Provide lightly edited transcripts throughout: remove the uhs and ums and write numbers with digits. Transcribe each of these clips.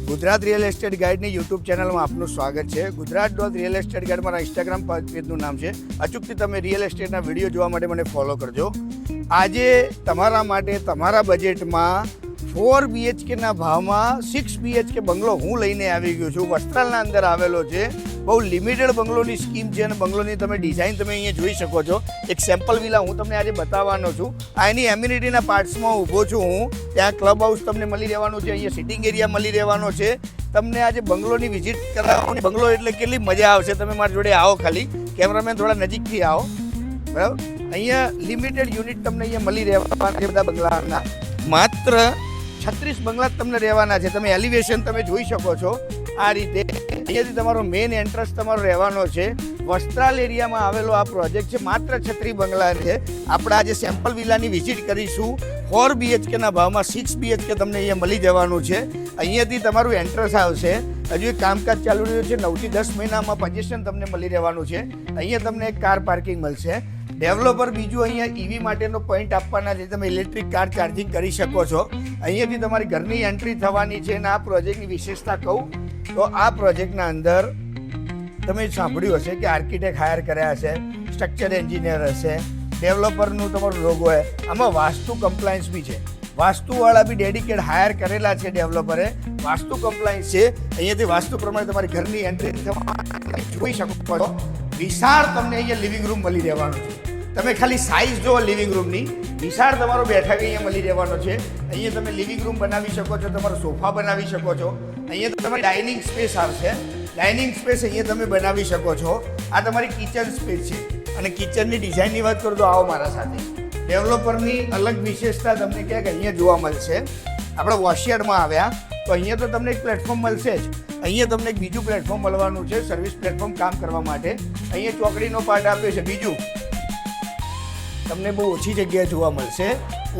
Gujarat real estate ગાઈડની YouTube ચેનલમાં આપનું સ્વાગત છે. ગુજરાત.રિયલ એસ્ટેટ ગાઈડ મારા ઇન્સ્ટાગ્રામ પેજનું નામ છે. અચૂકથી તમે રિયલ એસ્ટેટના વિડીયો જોવા માટે મને ફોલો કરજો. આજે તમારા માટે તમારા બજેટમાં 4 BHKના ભાવમાં 6 BHK બંગલો હું લઈને આવી ગયો છું. વસ્ત્રાલના અંદર આવેલો છે. બહુ લિમિટેડ બંગલોની સ્કીમ છે અને બંગલોની તમે ડિઝાઇન તમે અહીંયા જોઈ શકો છો. એક સેમ્પલ વિલા હું તમને આજે બતાવવાનો છું. આ એની એમ્યુનિટીના પાર્ટ્સમાં ઊભો છું હું. ત્યાં ક્લબ હાઉસ તમને મળી રહેવાનું છે, અહીંયા સિટિંગ એરિયા મળી રહેવાનો છે. તમને આજે બંગલોની વિઝિટ કરાવવાની. બંગલો એટલે કેટલી મજા આવશે. તમે મારી જોડે આવો, ખાલી કેમેરામેન થોડા નજીકથી આવો, બરાબર. અહીંયા લિમિટેડ યુનિટ તમને અહીંયા મળી રહેવાના છે. બધા બંગલાના માત્ર 36 બંગલા તમને રહેવાના છે. તમે એલિવેશન તમે જોઈ શકો છો આ રીતે. અહીંયાથી તમારો મેઇન એન્ટ્રન્સ તમારો રહેવાનો છે. વસ્ત્રાલ એરિયામાં આવેલો આ પ્રોજેક્ટ છે. માત્ર 36 બંગલા છે. આપણે આજે સેમ્પલ વિલાની વિઝિટ કરીશું. 4 BHKના ભાવમાં 6 BHK તમને અહીંયા મળી જવાનું છે. અહીંયાથી તમારું એન્ટ્રન્સ આવશે. હજુ એક કામકાજ ચાલુ રહ્યું છે. 9 થી 10 મહિનામાં પોઝિશન તમને મળી રહેવાનું છે. અહીંયા તમને એક કાર પાર્કિંગ મળશે. ડેવલપર બીજું અહીંયા ઈવી માટેનો પોઈન્ટ આપવાના છે. તમે ઇલેક્ટ્રિક કાર ચાર્જિંગ કરી શકો છો. અહીંયાથી તમારી ઘરની એન્ટ્રી થવાની છે. અને આ પ્રોજેક્ટની વિશેષતા કહું તો આ પ્રોજેક્ટના અંદર તમે સાંભળ્યું હશે કે આર્કિટેક્ટ હાયર કર્યા હશે, સ્ટ્રક્ચર એન્જિનિયર હશે, ડેવલપરનું તમારું લોગો હોય. આમાં વાસ્તુ કમ્પ્લાયન્સ બી છે. વાસ્તુવાળા બી ડેડિકેટ હાયર કરેલા છે ડેવલપરે. વાસ્તુ કમ્પ્લાયન્સ છે. અહીંયાથી વાસ્તુ પ્રમાણે તમારી ઘરની એન્ટ્રી જોઈ શકો છો. વિશાળ તમને અહીંયા લિવિંગ રૂમ મળી રહેવાનું છે. તમે ખાલી સાઇઝ જુઓ લિવિંગ રૂમની. વિશાળ તમારો બેઠક અહીંયા મળી રહેવાનો છે. અહીંયા તમે લિવિંગ રૂમ બનાવી શકો છો, તમારો સોફા બનાવી શકો છો. અહીંયા તમારી ડાઇનિંગ સ્પેસ આવશે. ડાઇનિંગ સ્પેસ અહીંયા તમે બનાવી શકો છો. આ તમારી કિચન સ્પેસ છે. અને કિચનની ડિઝાઇનની વાત કરું તો આવો મારા સાથે. ડેવલપરની અલગ વિશેષતા તમને ક્યાંક અહીંયા જોવા મળશે. આપણે વોશયાર્ડમાં આવ્યા તો અહીંયા તો તમને એક પ્લેટફોર્મ મળશે જ. અહીંયા તમને એક બીજું પ્લેટફોર્મ મળવાનું છે, સર્વિસ પ્લેટફોર્મ કામ કરવા માટે. અહીંયા ચોકડીનો પાર્ટ આપ્યો છે. બીજું તમને બહુ ઓછી જગ્યાએ જોવા મળશે.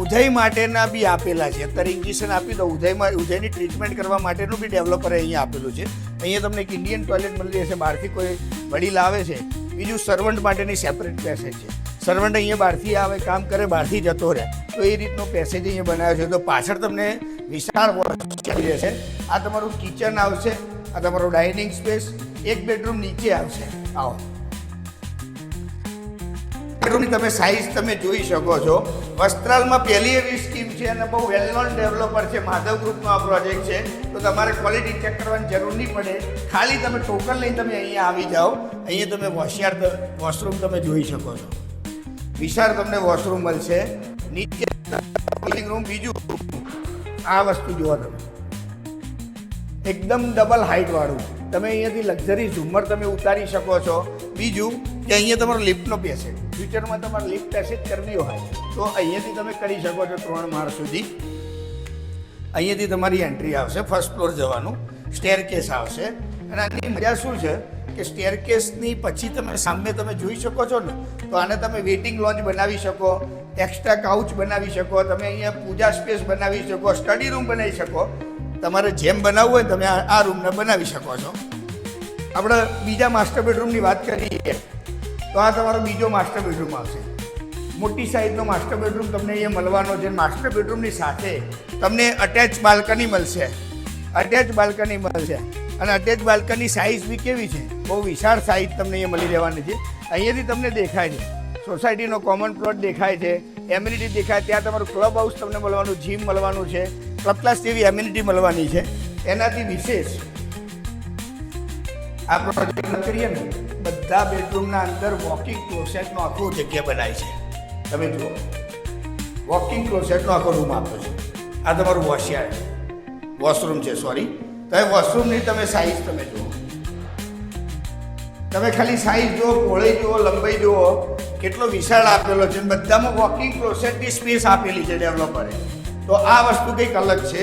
ઉધઈ માટેના બી આપેલા છે. અત્યારે ઇન્જેક્શન આપી દો ઉધઈની ટ્રીટમેન્ટ કરવા માટેનું બી ડેવલપરે અહીંયા આપેલું છે. અહીંયા તમને એક ઇન્ડિયન ટોયલેટ મળી રહેશે. બહારથી કોઈ વડીલ આવે છે. બીજું સર્વન્ટ માટેની સેપરેટ પેસેજ છે. સર્વન્ટ અહીંયા બહારથી આવે, કામ કરે, બહારથી જતો રહે તો એ રીતનો પેસેજ અહીંયા બનાવ્યો છે. તો પાછળ તમને વિશાળ વોશ રહેશે. આ તમારું કિચન આવશે. આ તમારો ડાઇનિંગ સ્પેસ. એક બેડરૂમ નીચે આવશે. આવો બેડરૂમની તમે સાઇઝ તમે જોઈ શકો છો. વસ્ત્રાલમાં પહેલી એવી સ્કીમ છે અને બહુ વેલ નોન ડેવલપર છે. માધવ ગ્રુપનો આ પ્રોજેક્ટ છે. તો તમારે ક્વોલિટી ચેક કરવાની જરૂર નહીં પડે. ખાલી તમે ટોકન લઈને તમે અહીંયા આવી જાઓ. અહીંયા તમે વોશરૂમ તમે જોઈ શકો છો. વિશાળ તમને વોશરૂમ મળશે. નીચે લિવિંગ રૂમ. બીજું આ વસ્તુ જુઓ તમે, એકદમ ડબલ હાઇટ વાળું. તમે અહીંયાથી લક્ઝરી ઝુમ્મર તમે ઉતારી શકો છો. બીજું કે અહીંયા તમારો લિફ્ટનો પેસેજ. ફ્યુચરમાં તમારે લિફ્ટ પેસેજ કરવી હોય તો અહીંયાથી તમે કરી શકો છો 3 માળ સુધી. અહીંયાથી તમારી એન્ટ્રી આવશે. ફર્સ્ટ ફ્લોર જવાનું સ્ટેરકેસ આવશે. અને આની મજા શું છે કે સ્ટેરકેસની પછી તમે સામે તમે જોઈ શકો છો ને, તો આને તમે વેઇટિંગ લોન્જ બનાવી શકો, એક્સ્ટ્રા કાઉચ બનાવી શકો, તમે અહીંયા પૂજા સ્પેસ બનાવી શકો, સ્ટડી રૂમ બનાવી શકો. તમારે જેમ બનાવવું હોય તમે આ રૂમને બનાવી શકો છો. આપણે બીજા માસ્ટર બેડરૂમની વાત કરીએ તો આ તમારો બીજો માસ્ટર બેડરૂમ આવશે. મોટી સાઇઝનો માસ્ટર બેડરૂમ તમને અહીંયા મળવાનો છે. માસ્ટર બેડરૂમની સાથે તમને અટેચ બાલ્કની મળશે. અટેચ બાલ્કની મળશે. અને અટેચ બાલ્કની સાઇઝ બી કેવી છે, બહુ વિશાળ સાઇઝ તમને અહીંયા મળી રહેવાની છે. અહીંયાથી તમને દેખાય છે સોસાયટીનો કોમન પ્લોટ દેખાય છે, એમ્યુનિટી દેખાય. ત્યાં તમારું ક્લબ હાઉસ તમને મળવાનું, જીમ મળવાનું છે, ક્લબ ક્લાસ જેવી એમ્યુનિટી મળવાની છે. એનાથી વિશેષ આ પ્રોજેક્ટ કરીએ ને, બધા બેડરૂમના અંદર વોકિંગ ક્લોસેટનો આખો જગ્યા બનાવી છે. તમે જુઓ, વોકિંગ ક્લોસેટનો આખો રૂમ આપ્યો છે. આ તમારું વોશરૂમ છે. સોરી, તમે વોશરૂમની તમે સાઇઝ તમે જુઓ. તમે ખાલી સાઇઝ જુઓ, પહોળાઈ જુઓ, લંબાઈ જુઓ, કેટલો વિશાળ આપેલો છે. બધામાં વોકિંગ ક્લોસેટની સ્પેસ આપેલી છે ડેવલપરે. તો આ વસ્તુ કંઈક અલગ છે.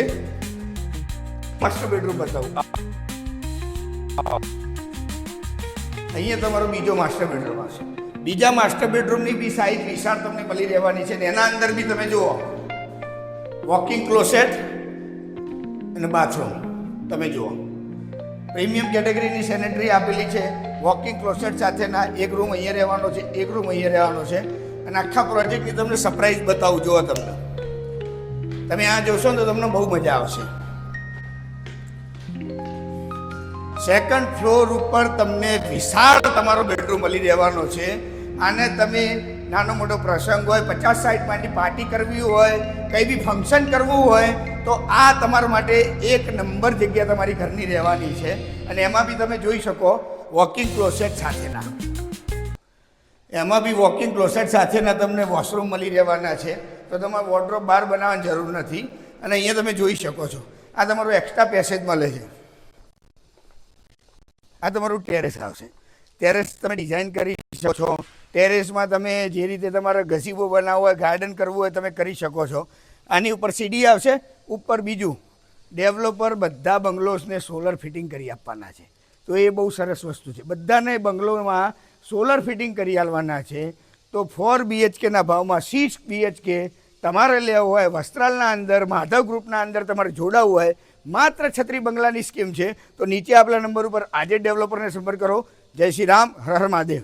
માસ્ટર બેડરૂમ બતાવું. અહીંયા તમારો બીજો માસ્ટર બેડરૂમ આવશે. બીજા માસ્ટર બેડરૂમની બી સાઇઝ વિશાળ તમને મળી રહેવાની છે. એના અંદર બી તમે જુઓ વોકિંગ ક્લોસેટ અને બાથરૂમ તમે જુઓ. પ્રીમિયમ કેટેગરીની સેનેટરી આપેલી છે. વોકિંગ ક્લોસેટ સાથેના એક રૂમ અહીંયા રહેવાનો છે, એક રૂમ અહીંયા રહેવાનો છે. અને આખા પ્રોજેક્ટની તમને સરપ્રાઈઝ બતાવું. જુઓ તમે આ જોશો ને તો તમને બહુ મજા આવશે. સેકન્ડ ફ્લોર ઉપર તમને વિશાળ તમારો બેડરૂમ મળી રહેવાનો છે. આને તમે નાનો મોટો પ્રસંગ હોય, 50-60 માણસની પાર્ટી કરવી હોય, કંઈ બી ફંક્શન કરવું હોય તો આ તમારા માટે એક નંબર જગ્યા તમારી ઘરની રહેવાની છે. અને એમાં બી તમે જોઈ શકો વોકિંગ ક્લોસેટ સાથેના, એમાં બી વોકિંગ ક્લોસેટ સાથેના તમને વોશરૂમ મળી રહેવાના છે. તો તમારે વોર્ડરોબ બહાર બનાવવાની જરૂર નથી. અને અહીંયા તમે જોઈ શકો છો આ તમારું એક્સ્ટ્રા પેસેજ મળે છે. આ તમારું ટેરેસ આવશે. ટેરેસ તમે ડિઝાઇન કરી શકો છો. ટેરેસમાં તમે જે રીતે તમારે ગઝીબો બનાવવો હોય, ગાર્ડન કરવું હોય તમે કરી શકો છો. આની ઉપર સીડી આવશે. ઉપર બીજું ડેવલપર બધા બંગલોઝને સોલર ફિટિંગ કરી આપવાના છે. તો એ બહુ સરસ વસ્તુ છે. બધાને બંગલોમાં સોલર ફિટિંગ કરી આપવાના છે. તો 4 BHKના ભાવમાં 6 BHK તમારે લેવું હોય, વસ્ત્રાલના અંદર માધવ ગ્રુપના અંદર તમારે જોડાવવું હોય, માત્ર છત્રી બંગલાની સ્કીમ છે. તો નીચે આપેલા નંબર ઉપર આજે ડેવલપરને સંપર્ક કરો. જય શ્રી રામ, હર હર મહાદેવ.